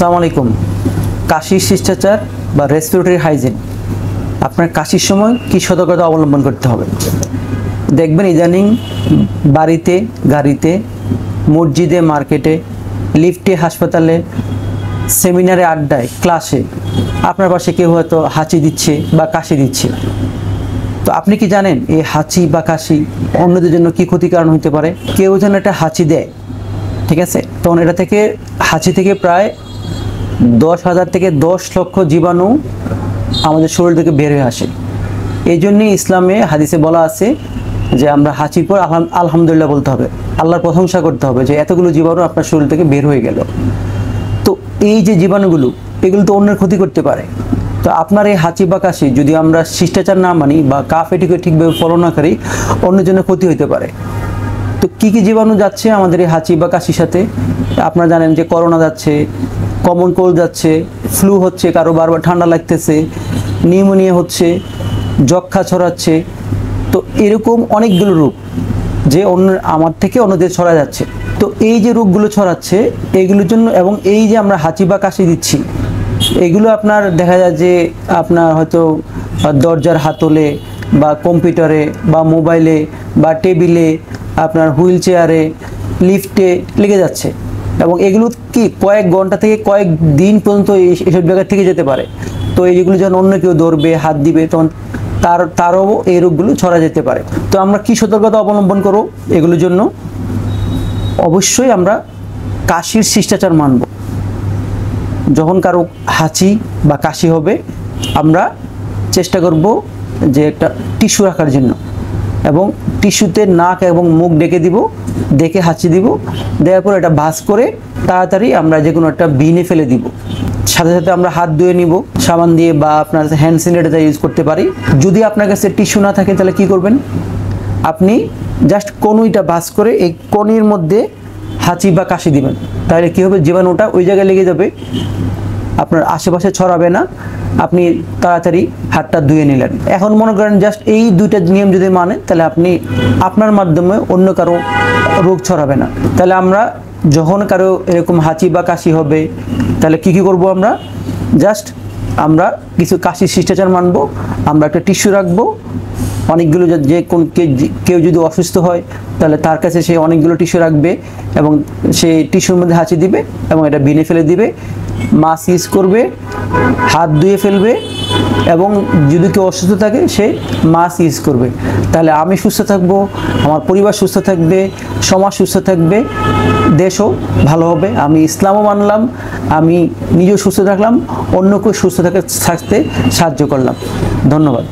আসসালামু আলাইকুম। কাশির শিষ্টাচার বা রেসপিরেটরি হাইজিন, আপনার কাশির সময় কি সতর্কতা অবলম্বন করতে হবে? দেখবেন ইদানিং বাড়িতে, গাড়িতে, মসজিদে, মার্কেটে, লিফটে, হাসপাতালে, সেমিনারে, আড্ডায়, ক্লাসে আপনার পাশে কেউ হয়তো হাঁচি দিচ্ছে বা কাশি দিচ্ছে। তো আপনি কি জানেন এই হাঁচি বা কাশি অন্যদের জন্য কি ক্ষতির কারণ হতে পারে? কেউ যেন একটা হাঁচি দেয়, ঠিক আছে, তখন এটা থেকে হাঁচি থেকে প্রায় 10,000 থেকে 10 লক্ষ জীবাণু আমাদের শরীর থেকে বের হয়ে আসে। এই জন্যই ইসলামে হাদিসে বলা আছে যে আমরা হাঁচির পর আলহামদুলিল্লাহ বলতে হবে, আল্লাহর প্রশংসা করতে হবে যে এতগুলো জীবাণু আপনার শরীর থেকে বের হয়ে গেল। তো এই যে জীবাণুগুলো, এগুলো তো অন্যের ক্ষতি করতে পারে। তো আপনার এই হাঁচি বা কাশি যদি আমরা শিষ্টাচার না মানি বা কাফ এটিকে ঠিকভাবে ফলো না করি, অন্যের জন্য ক্ষতি হতে পারে। তো কী কী জীবাণু যাচ্ছে আমাদের এই হাঁচি বা কাশির সাথে? আপনারা জানেন যে করোনা যাচ্ছে, কমন কোল্ড যাচ্ছে, ফ্লু হচ্ছে, কারো বারবার ঠান্ডা লাগতেছে, নিউমোনিয়া হচ্ছে, যক্ষা ছড়াচ্ছে। তো এরকম অনেকগুলো রোগ যে আমার থেকে অন্যদের ছড়া যাচ্ছে। তো এই যে রোগগুলো ছড়াচ্ছে এইগুলোর জন্য, এবং এই যে আমরা হাঁচি বা কাশি দিচ্ছি, এগুলো আপনার দেখা যায় যে আপনার হয়তো দরজার হাতলে বা কম্পিউটারে বা মোবাইলে বা টেবিলে, আপনার হুইল চেয়ারে, লিফটে লেগে যাচ্ছে। এবং এগুলো কি কয়েক ঘন্টা থেকে কয়েক দিন পর্যন্ত এইসব জায়গা থেকে যেতে পারে। তো এইগুলো যখন অন্য কেউ ধরবে, হাত দিবে, তখন তারও এই রোগগুলো ছড়া যেতে পারে। তো আমরা কি সতর্কতা অবলম্বন করব এগুলোর জন্য? অবশ্যই আমরা কাশির শিষ্টাচার মানব। যখন কারো হাঁচি বা কাশি হবে, আমরা চেষ্টা করব যে একটা টিস্যু রাখার জন্য, এবং টিস্যুতে নাক এবং মুখ ডেকে দিব, ডেকে হাঁচি দিব, দেওয়ার পর এটা ভাঁজ করে তাড়াতাড়ি আমরা যে কোনো একটা বিনে ফেলে দিব। সাথে সাথে আমরা হাত ধুয়ে নিব সাবান দিয়ে, বা আপনার হ্যান্ড স্যানিটাইজার ইউজ করতে পারি। যদি আপনার কাছে টিস্যু না থাকে তাহলে কি করবেন? আপনি জাস্ট কনুইটা ভাঁজ করে এই কনির মধ্যে হাঁচি বা কাশি দিবেন। তাহলে কী হবে, জীবাণুটা ওই জায়গায় লেগে যাবে, আপনার আশেপাশে ছড়াবে না। আপনি তাড়াতাড়ি হাতটা ধুয়ে নিলেন। এখন মনে করেন জাস্ট এই দুইটা নিয়ম যদি মানেন, তাহলে আপনি আপনার মাধ্যমে অন্য কারো রোগ ছড়াবে না। তাহলে আমরা যখন কারো এরকম হাঁচি বা কাশি হবে, তাহলে কি করব? আমরা জাস্ট আমরা কিছু কাশির শিষ্টাচার মানব। আমরা একটা টিস্যু রাখবো, অনেকগুলো, যে কেউ যদি অসুস্থ হয় তাহলে তার কাছে সে অনেকগুলো টিস্যু রাখবে, এবং সেই টিস্যুর মধ্যে হাঁচি দিবে এবং এটা বিনে ফেলে দিবে। মাস্ক ইউজ করবে, হাত ধুয়ে ফেলবে, এবং যদি কেউ অসুস্থ থাকে সে মাস্ক ইউজ করবে। তাহলে আমি সুস্থ থাকবো, আমার পরিবার সুস্থ থাকবে, সমাজ সুস্থ থাকবে, দেশও ভালো হবে। আমি ইসলামও মানলাম, আমি নিজেও সুস্থ থাকলাম, অন্যকেও সুস্থ থাকতে সাহায্য করলাম। ধন্যবাদ।